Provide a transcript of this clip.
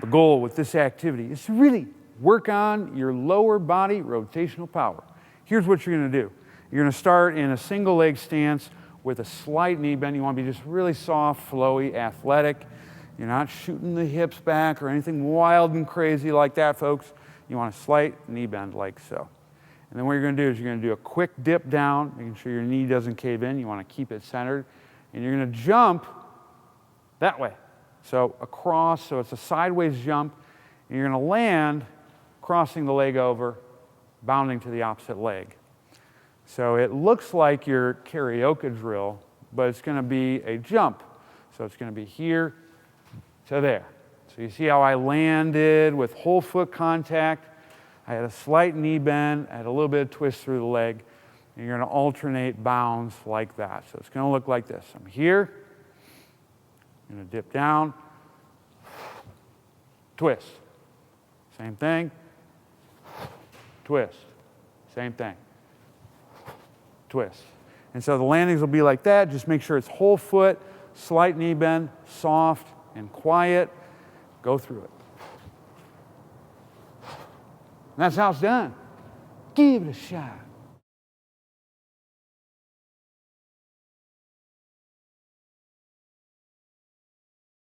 The goal with this activity is to really work on your lower body rotational power. Here's what you're going to do. You're going to start in a single leg stance with a slight knee bend. You want to be just really soft, flowy, athletic. You're not shooting the hips back or anything wild and crazy like that, folks. You want a slight knee bend like so. And then what you're going to do is you're going to do a quick dip down, making sure your knee doesn't cave in. You want to keep it centered. And you're going to jump that way. So across, so it's a sideways jump, and you're going to land crossing the leg over, bounding to the opposite leg. So it looks like your karaoke drill, but it's going to be a jump. So it's going to be here to there. So you see how I landed with whole foot contact. I had a slight knee bend, I had a little bit of twist through the leg, and you're going to alternate bounds like that. So it's going to look like this. I'm here. I'm going to dip down, twist. Same thing, twist. Same thing, twist. And so the landings will be like that. Just make sure it's whole foot, slight knee bend, soft and quiet. Go through it. And that's how it's done. Give it a shot.